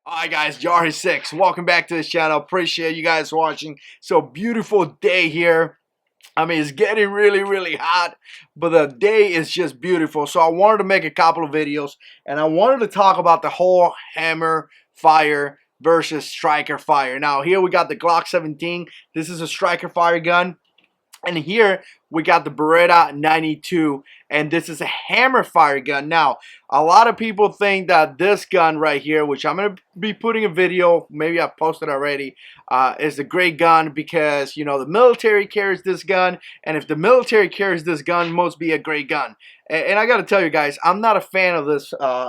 Alright guys, JH6, welcome back to this channel. Appreciate you guys watching. So beautiful day here. I mean, it's getting really hot, but the day is just beautiful. So I wanted to make a couple of videos, and I wanted to talk about the whole hammer fire versus striker fire. Now here we got the Glock 17. This is a striker fire gun. And here we got the Beretta 92, and this is a hammer fire gun. Now, a lot of people think that this gun right here, which I'm going to be putting a video, maybe I posted already, is a great gun because, you know, the military carries this gun, and if the military carries this gun, it must be a great gun. And I got to tell you guys, I'm not a fan of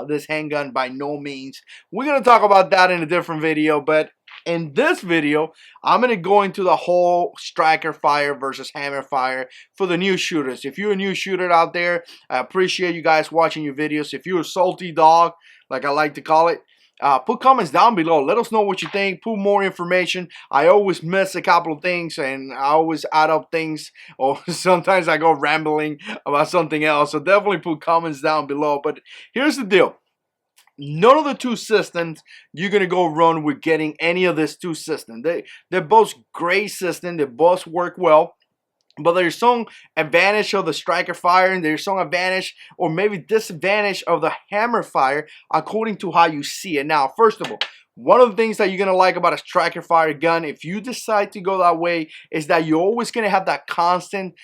this handgun by no means. We're going to talk about that in a different video, but in this video, I'm going to go into the whole striker fire versus hammer fire for the new shooters. If you're a new shooter out there, I appreciate you guys watching your videos. If you're a salty dog, like I like to call it, put comments down below. Let us know what you think. Put more information. I always miss a couple of things, and I always add up things, or sometimes I go rambling about something else. So definitely put comments down below. But here's the deal. None of the two systems you're going to go run with getting any of these two systems. They're both great systems. They both work well. But there's some advantage of the striker fire, and there's some advantage or maybe disadvantage of the hammer fire according to how you see it. Now, first of all, one of the things that you're going to like about a striker fire gun, if you decide to go that way, is that you're always going to have that constant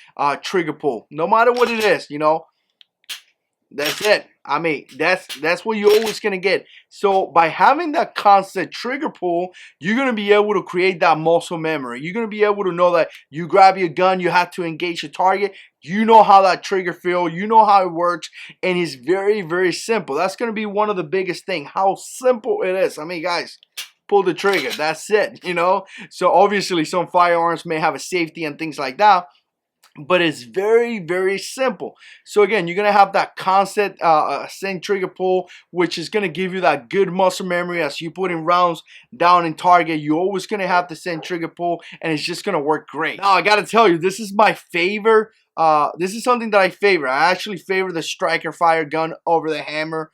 trigger pull. No matter what it is, you know. That's it. I mean, that's what you're always going to get. So by having that constant trigger pull, you're going to be able to create that muscle memory. You're going to be able to know that you grab your gun, you have to engage your target. You know how that trigger feels. You know how it works. And it's very simple. That's going to be one of the biggest things, how simple it is. I mean, guys, pull the trigger. That's it, you know. So obviously some firearms may have a safety and things like that, but it's very simple. So again, you're gonna have that constant same trigger pull, which is gonna give you that good muscle memory as you put in rounds down in target. You're always gonna have the same trigger pull, and it's just gonna work great. Now I gotta tell you, this is my favorite. This is something that I favor. I actually favor the striker fire gun over the hammer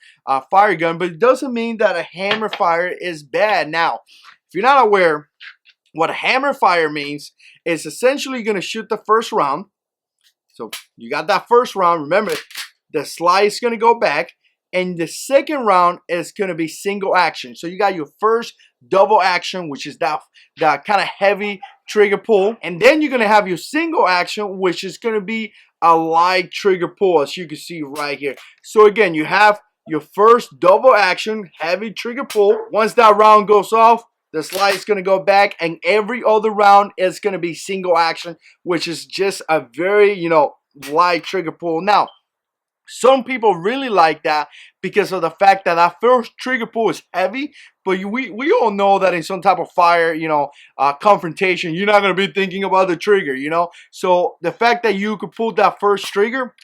fire gun, but it doesn't mean that a hammer fire is bad. Now, if you're not aware, what a hammer fire means is essentially going to shoot the first round. So you got that first round. Remember, the slide is going to go back, and the second round is going to be single action. So you got your first double action, which is that kind of heavy trigger pull, and then you're going to have your single action, which is going to be a light trigger pull, as you can see right here. So again, you have your first double action, heavy trigger pull. Once that round goes off, the slide is going to go back, and every other round is going to be single action, which is just a very, you know, light trigger pull. Now, some people really like that because of the fact that that first trigger pull is heavy, but we all know that in some type of fire, you know, confrontation, you're not going to be thinking about the trigger, you know. So the fact that you could pull that first trigger,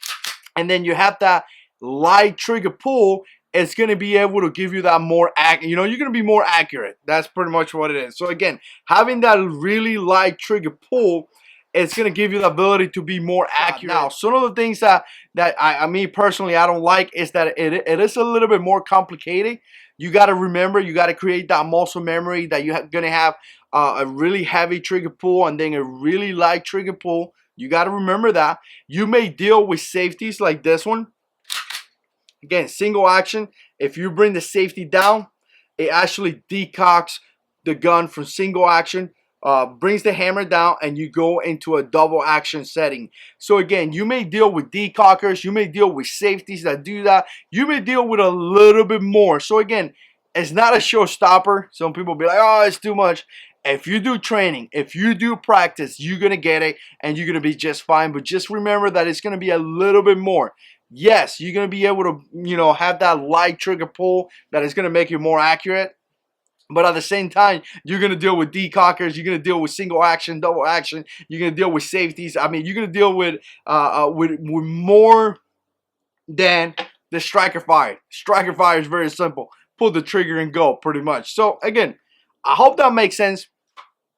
and then you have that light trigger pull, it's going to be able to give you that more accurate, you know, you're going to be more accurate. That's pretty much what it is. So again, having that really light trigger pull, it's going to give you the ability to be more accurate. Now, some of the things that I mean personally, I don't like is that it is a little bit more complicated. You got to remember, you got to create that muscle memory that you're going to have a really heavy trigger pull and then a really light trigger pull. You got to remember that. You may deal with safeties like this one. Again, single action. If you bring the safety down, it actually decocks the gun from single action, brings the hammer down, and you go into a double action setting. So again, you may deal with decockers, you may deal with safeties that do that, you may deal with a little bit more. So again, it's not a showstopper. Some people be like, oh, it's too much. If you do training, if you do practice, you're going to get it, and you're going to be just fine. But just remember that it's going to be a little bit more. Yes, you're going to be able to, you know, have that light trigger pull that is going to make you more accurate. But at the same time, you're going to deal with decockers. You're going to deal with single action, double action. You're going to deal with safeties. I mean, you're going to deal with more than the striker fire. Striker fire is very simple. Pull the trigger and go, pretty much. So, again, I hope that makes sense.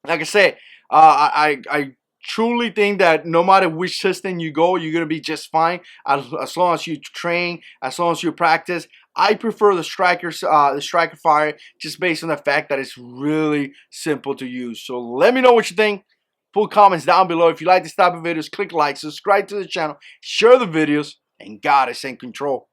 Like I said, I truly think that no matter which system you go, you're going to be just fine as long as you train, as long as you practice. I prefer the Striker Fire, just based on the fact that it's really simple to use. So let me know what you think. Put comments down below. If you like this type of videos, click like, subscribe to the channel, share the videos, and God is in control.